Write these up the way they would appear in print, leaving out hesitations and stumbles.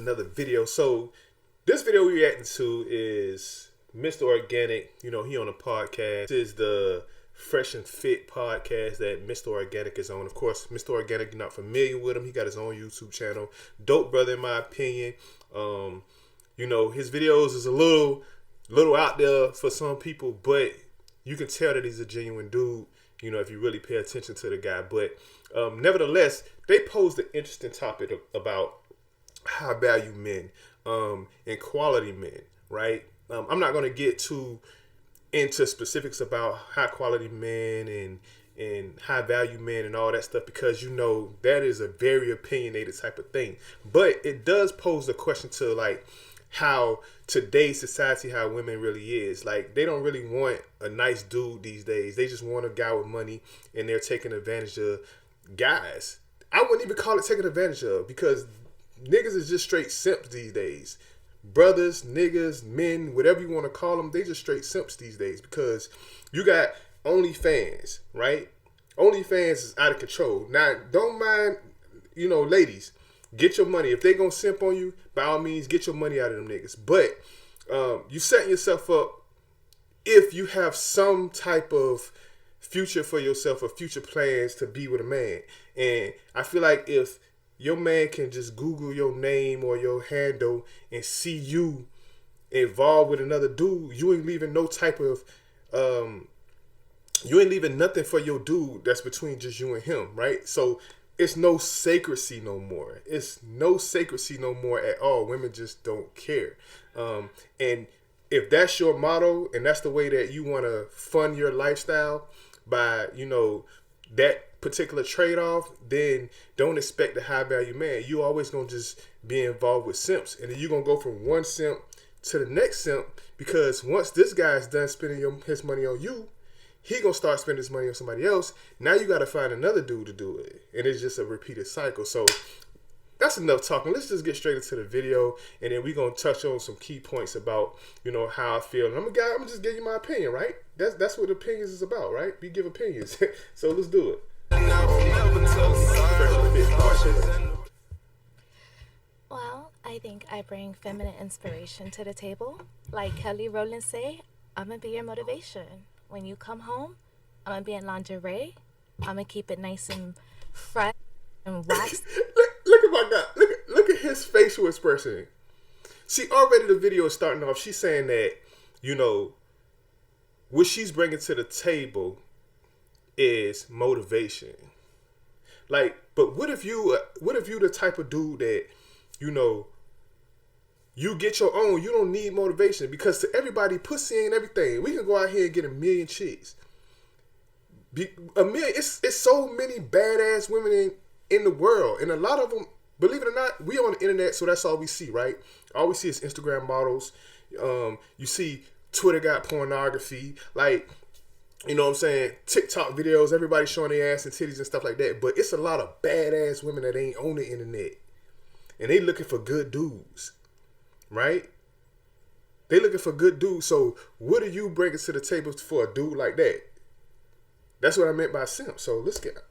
another video. So this video we're reacting to is Mr. Organic. You know, he on a podcast. This is the Fresh and Fit podcast that Mr. Organic is on. Of course, Mr. Organic, you're not familiar with him. He got his own YouTube channel. Dope brother, in my opinion. You know, his videos is a little out there for some people, but you can tell that he's a genuine dude, you know, if you really pay attention to the guy. But nevertheless, they posed an interesting topic about high value men and quality men, right? I'm not going to get too into specifics about high quality men and high value men and all that stuff, because you know that is a very opinionated type of thing. But it does pose a question to like how today's society, how women really is. Like, they don't really want a nice dude these days. They just want a guy with money, and they're taking advantage of guys. I wouldn't even call it taking advantage of, because niggas is just straight simps these days. Brothers, niggas, men, whatever you want to call them, they just straight simps these days, because you got OnlyFans, right? OnlyFans is out of control. Now, don't mind, you know, ladies, get your money. If they gonna simp on you, by all means, get your money out of them niggas. But you setting yourself up if you have some type of future for yourself or future plans to be with a man. And I feel like if your man can just Google your name or your handle and see you involved with another dude, you ain't leaving no type of you ain't leaving nothing for your dude that's between just you and him, right? So it's no sacrecy no more. It's no sacrecy no more at all. Women just don't care. And if that's your motto and that's the way that you want to fund your lifestyle by, you know, that particular trade-off, then don't expect a high-value man. You always going to just be involved with simps. And then you're going to go from one simp to the next simp, because once this guy's done spending his money on you, he gonna start spending his money on somebody else. Now you gotta find another dude to do it, and it's just a repeated cycle. So that's enough talking. Let's just get straight into the video, and then we gonna touch on some key points about, you know, how I feel. And I'm gonna just give you my opinion, right? That's what opinions is about, right? We give opinions. So let's do it. Well, I think I bring feminine inspiration to the table. Like Kelly Rowland say, I'm gonna be your motivation. When you come home, I'm gonna be in lingerie. I'm gonna keep it nice and fresh and waxed. look at my guy. Look at his facial expression. See, already the video is starting off. She's saying that, you know, what she's bringing to the table is motivation. Like, but what if you the type of dude that, you know, you get your own, you don't need motivation, because to everybody, pussy ain't everything. We can go out here and get 1 million chicks. It's so many badass women in the world, and a lot of them, believe it or not, we on the internet, so that's all we see, right? All we see is Instagram models. You see Twitter got pornography, like, you know what I'm saying, TikTok videos, everybody showing their ass and titties and stuff like that. But it's a lot of badass women that ain't on the internet, and they looking for good dudes. Right? They looking for good dudes. So what are you bringing to the table for a dude like that? That's what I meant by simp. So let's get to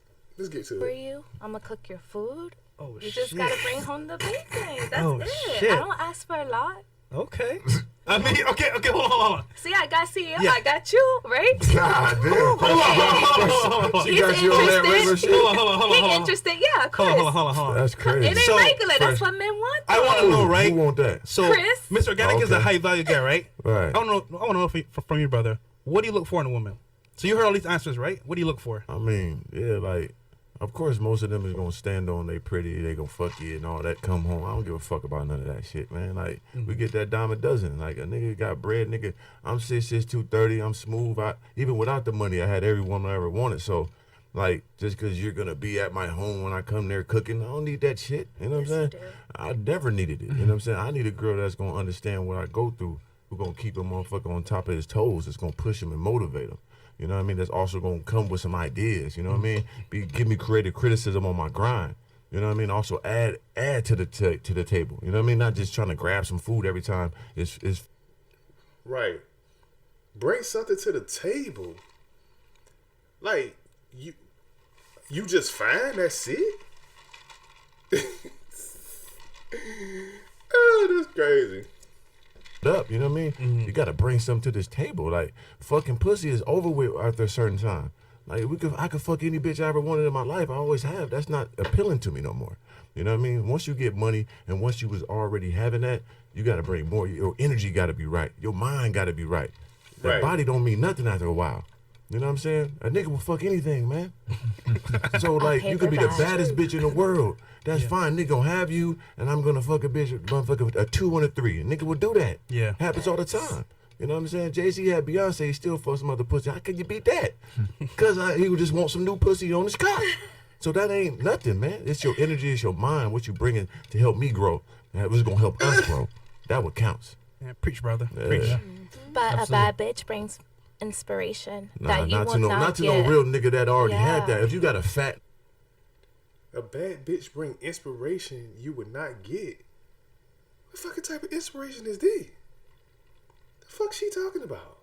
it. For you, I'm gonna cook your food. Oh, you just gotta bring home the bacon. That's it. Shit. I don't ask for a lot. Okay. I mean, okay, hold on. See, I got you. Yeah. I got you, right? God damn. Hold on. He's interested. Hold on. He's interested. Yeah, of course. Hold on. That's crazy. It ain't regular. That's what men want. I want to know, right? Who want that? So, Chris. Mr. Organic is a high value guy, right? Right. I want to know from you, brother. What do you look for in a woman? So you heard all these answers, right? What do you look for? I mean, yeah, like, of course, most of them is gonna stand on they pretty, they gonna fuck you and all that. Come home, I don't give a fuck about none of that shit, man. Like, we get that dime a dozen. Like, a nigga got bread, nigga. I'm 6'6", 230. I'm smooth. Even without the money, I had every woman I ever wanted. So, like, just because you're gonna be at my home when I come there cooking, I don't need that shit. You know what I'm saying? I never needed it. You know what I'm saying? I need a girl that's gonna understand what I go through, who gonna keep a motherfucker on top of his toes, that's gonna push him and motivate him. You know what I mean? That's also going to come with some ideas. You know what I mean? Give me creative criticism on my grind. You know what I mean? Also add to the table. You know what I mean? Not just trying to grab some food every time. It's right. Bring something to the table. Like, you just fine. That's it. Oh, that's crazy. Up, you know what I mean? Mm-hmm. You gotta bring something to this table. Like fucking pussy is over with after a certain time. Like I could fuck any bitch I ever wanted in my life. I always have. That's not appealing to me no more. You know what I mean? Once you get money and once you was already having that, you gotta bring more. Your energy gotta be right. Your mind gotta be right. That Right. body don't mean nothing after a while. You know what I'm saying? A nigga will fuck anything, man. So like pay you could for be the that. baddest bitch in the world. That's fine. Nigga gonna have you, and I'm gonna fuck a bitch, motherfucker, a 2 and a 3. A nigga will do that. Yeah. Happens all the time. You know what I'm saying? Jay-Z had Beyonce, he still fuck some other pussy. How can you beat that? Because he would just want some new pussy on his cock. So that ain't nothing, man. It's your energy, it's your mind, what you bringing to help me grow. That was gonna help us grow. That what counts. Yeah, preach, brother. Yeah. Preach. But Absolutely. a bad bitch brings inspiration Nah, that you not will to no, not not to get. no real nigga that already had Yeah. that. If you got a fat A bad bitch bring inspiration you would not get. What fucking type of inspiration is this? The fuck she talking about?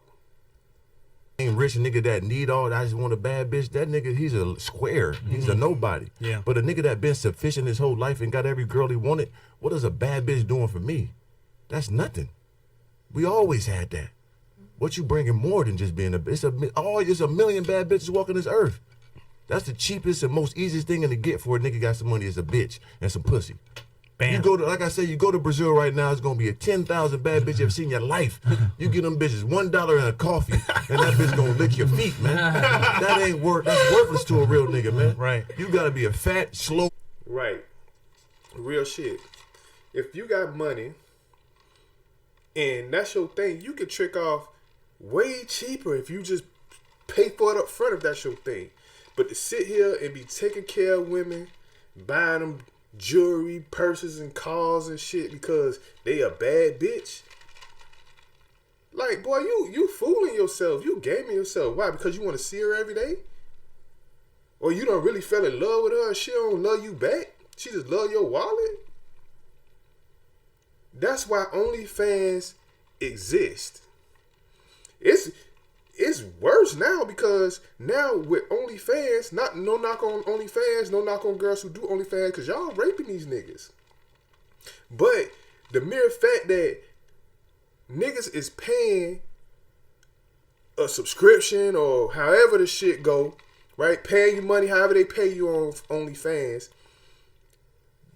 rich nigga that need all that, I just want a bad bitch, that nigga, he's a square. He's a nobody. Yeah. But a nigga that been sufficient his whole life and got every girl he wanted, what is a bad bitch doing for me? That's nothing. We always had that. What you bringing more than just being it's a million bad bitches walking this earth. That's the cheapest and most easiest thing to get for a nigga got some money is a bitch and some pussy. Bam. You go to, like I said, you go to Brazil right now, it's gonna be a 10,000 bad bitch you ever seen in your life. You get them bitches $1 and a coffee, and that bitch gonna lick your feet, man. That ain't that's worthless to a real nigga, man. Right. You gotta be a fat, slow. Right. Real shit. If you got money and that's your thing, you can trick off way cheaper if you just pay for it up front if that's your thing. But to sit here and be taking care of women, buying them jewelry, purses, and cars and shit because they a bad bitch. Like, boy, you fooling yourself. You gaming yourself. Why? Because you want to see her every day? Or you don't really fell in love with her and she don't love you back? She just love your wallet? That's why OnlyFans exist. It's worse now because now with OnlyFans, no knock on OnlyFans, no knock on girls who do OnlyFans, because y'all raping these niggas. But the mere fact that niggas is paying a subscription or however the shit go, right? Paying you money, however they pay you on OnlyFans.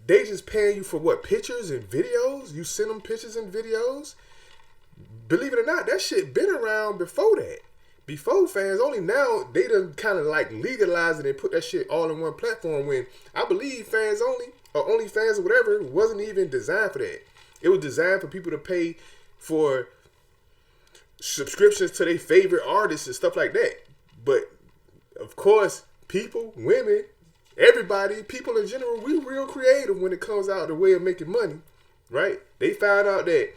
They just paying you for what? Pictures and videos? You send them pictures and videos? Believe it or not, that shit been around before that. Before fans, only now they done kind of like legalize it and put that shit all in one platform when I believe fans only or OnlyFans or whatever wasn't even designed for that. It was designed for people to pay for subscriptions to their favorite artists and stuff like that. But of course, people, women, everybody, people in general, we real creative when it comes out the way of making money, right? They found out that,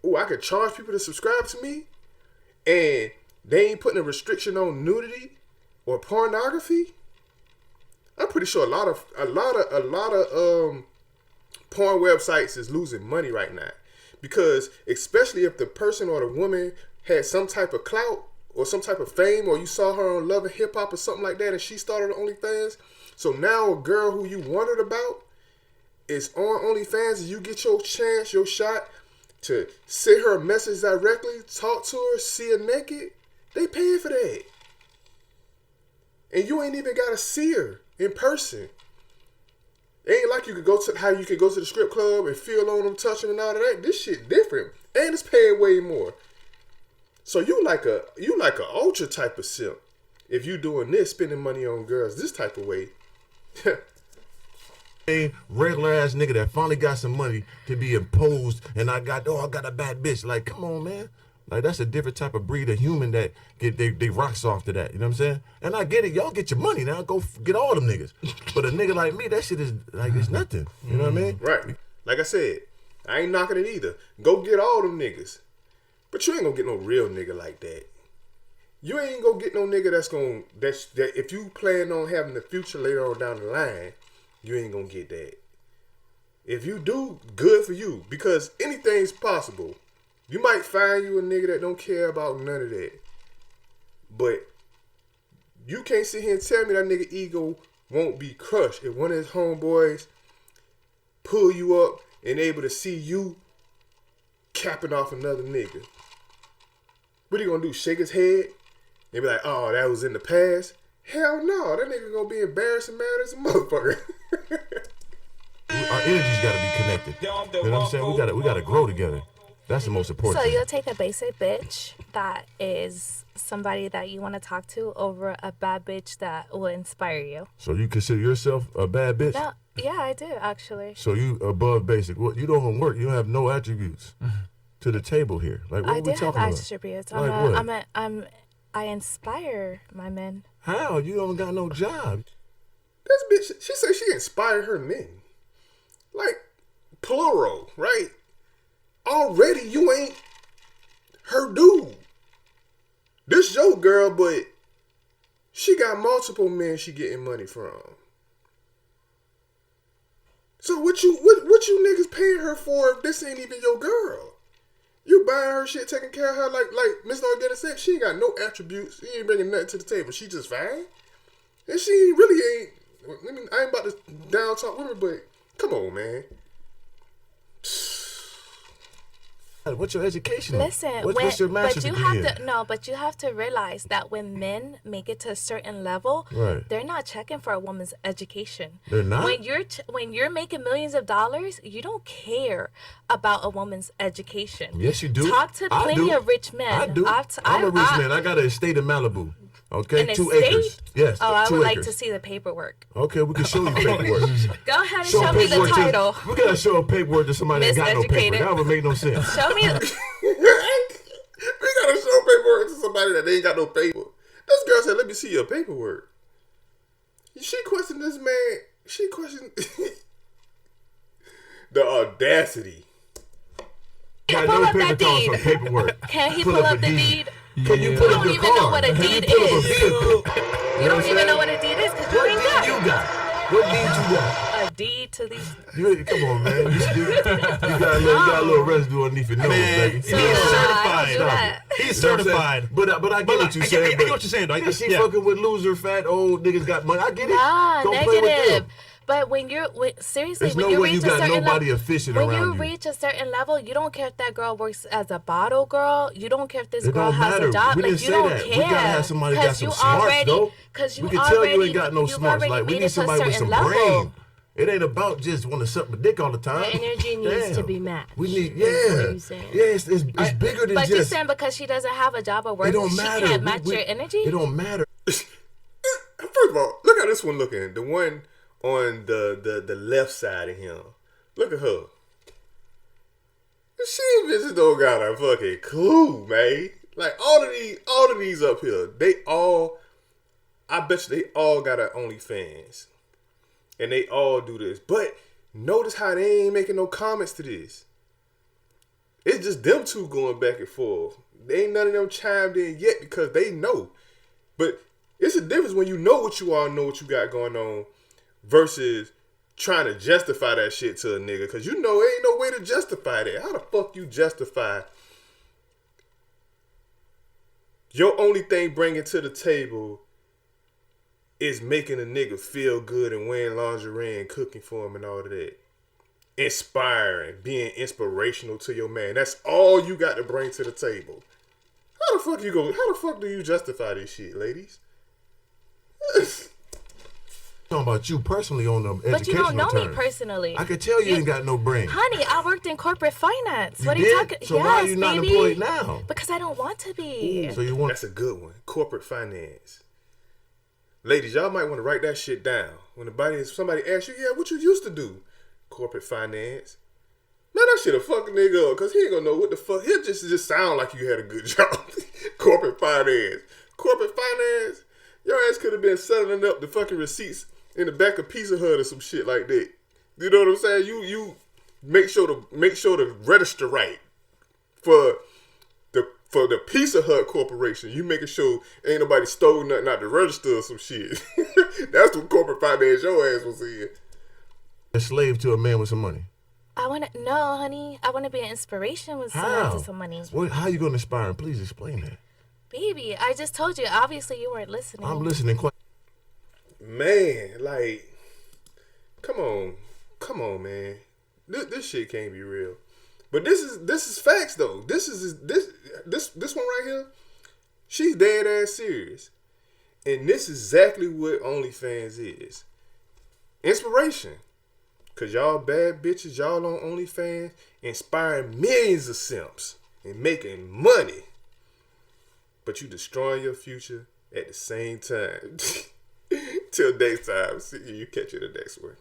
oh, I could charge people to subscribe to me, and they ain't putting a restriction on nudity or pornography. I'm pretty sure a lot of porn websites is losing money right now because especially if the person or the woman had some type of clout or some type of fame, or you saw her on Love and Hip Hop or something like that, and she started on OnlyFans. So now a girl who you wondered about is on OnlyFans, and you get your chance, your shot to send her a message directly, talk to her, see her naked. They paying for that. And you ain't even gotta see her in person. It ain't like you could go to how you could go to the strip club and feel on them, touch them, and all of that. This shit different, and it's paying way more. So you like a ultra type of simp if you doing this, spending money on girls this type of way. Regular ass nigga that finally got some money to be imposed, and I got a bad bitch. Like, come on, man. Like, that's a different type of breed of human that get they rocks off to that. You know what I'm saying? And I get it. Y'all get your money now. Go get all them niggas. But a nigga like me, that shit is like, it's nothing. You know what I mean? Right. Like I said, I ain't knocking it either. Go get all them niggas. But you ain't gonna get no real nigga like that. You ain't gonna get no nigga that if you plan on having the future later on down the line, you ain't gonna get that. If you do, good for you. Because anything's possible. You might find you a nigga that don't care about none of that. But you can't sit here and tell me that nigga ego won't be crushed if one of his homeboys pull you up and able to see you capping off another nigga, what he gonna do? Shake his head and be like, oh, that was in the past? Hell no, that nigga gonna be embarrassed and mad as a motherfucker. Our energies gotta be connected. You know what I'm saying? We gotta grow together. That's the most important So thing. you'll take a basic bitch that is somebody that you want to talk to over a bad bitch that will inspire you. So you consider yourself a bad bitch? No, yeah, I do actually. So you above basic. Well, you don't even work. You don't have no attributes to the table here. Like, what I are do we have talking about? attributes. Like what? I inspire my men. How? You don't got no job. This bitch, she said she inspired her men. Like, plural, right? Already you ain't her dude. This your girl, but she got multiple men she getting money from. So what you niggas paying her for if this ain't even your girl? You buying her shit, taking care of her like Mr. Organic said, she ain't got no attributes. She ain't bringing nothing to the table. She just fine. And she really ain't, I ain't about to down talk women, but come on, man. What's your education? Listen, what's your master's but you degree have in? but you have to realize that when men make it to a certain level, Right. they're not checking for a woman's education. They're not? When you're making millions of dollars, you don't care about a woman's education. Yes, you do. Talk to I plenty do. of rich men. I do. I'm a rich man. I got an estate in Malibu. Okay, An 2 estate? acres. Yes, Oh, I 2 would acres. like to see the paperwork. Okay, we can show you paperwork. Go ahead and show me the paperwork title. we gotta show a paperwork to somebody that got no paper. Miseducated. That would make no sense. Show me. We gotta show paperwork to somebody that ain't got no paper. This girl said, let me see your paperwork. She questioned this man. She questioned the audacity. Pull Got no up paper that calling deed. for paperwork. Can he pull up the deed? Can you You pull up don't your even car? know what a Can you deed pull up a is. vehicle? You don't even know what a deed is because you What ain't deed got you got? What deed you got? a deed to these. Come on, man. You got a little residue underneath your nose, Man, baby. he's So, certified. I don't do that. He's You know what I'm saying? certified. But I get what you're I saying. get what you're saying, though. Yeah, she Yeah. fucking with loser, fat, old niggas got money. I get it. Nah, Don't play with negative. them. But seriously, There's when no you way reach you a got certain nobody level, efficient when around you you. reach a certain level, you don't care if that girl works as a bottle girl. You don't care if this It girl don't has matter. a job. We Like didn't you say don't that. care. We gotta have somebody that got some you smarts, already, though. Because you We can already, tell you ain't got no you've smarts. already Like, we made need it to a somebody with certain some level. brain. It ain't about just want to suck my dick all the time. The energy needs to Damn. be matched. We need, is what yeah. you're saying. Yeah, it's bigger than But you're just. saying because she doesn't have a job or work, It don't she matter. can't match your energy? It don't matter. First of all, look how this one looking. The one on the left side of him. Look at her. She bitches don't got a fucking clue, man. Like all of these up here, I bet you they all got an OnlyFans. And they all do this. But notice how they ain't making no comments to this. It's just them two going back and forth. They ain't none of them chimed in yet because they know. But it's a difference when you know what you are, know what you got going on, versus trying to justify that shit to a nigga. Because you know ain't no way to justify that. How the fuck you justify your only thing bringing to the table is making a nigga feel good and wearing lingerie and cooking for him and all of that. Inspiring, being inspirational to your man. That's all you got to bring to the table. How the fuck do you justify this shit, ladies? Talking about you personally on the educational But you don't know me terms. personally. I can tell you ain't got no brain. Honey, I worked in corporate finance. What are did? you talking? So yes, why are you not baby. employed now? Because I don't want to be. So you want That's a good one. Corporate finance. Ladies, y'all might want to write that shit down. When somebody asks you, yeah, what you used to do? Corporate finance. Man, that shit'll fuck a nigga up, because he ain't gonna know what the fuck. He'll just sound like you had a good job. Corporate finance. Corporate finance? Your ass could have been settling up the fucking receipts in the back of Pizza Hut or some shit like that. You know what I'm saying? You make sure to register right for the Pizza Hut Corporation. You making sure ain't nobody stole nothing out the register or some shit. That's what corporate finance your ass was in. a slave to a man with some money? No, honey. I want to be an inspiration with someone How? to some money. How you gonna inspire him? Please explain that. Baby, I just told you. Obviously, you weren't listening. I'm listening. Man, like, come on, man. This shit can't be real. But this is facts though. This one right here. She's dead ass serious, and this is exactly what OnlyFans is. Inspiration. Cause y'all bad bitches, y'all on OnlyFans, inspiring millions of simps and making money. But you destroying your future at the same time. Till next time. See you. Catch you in the next one.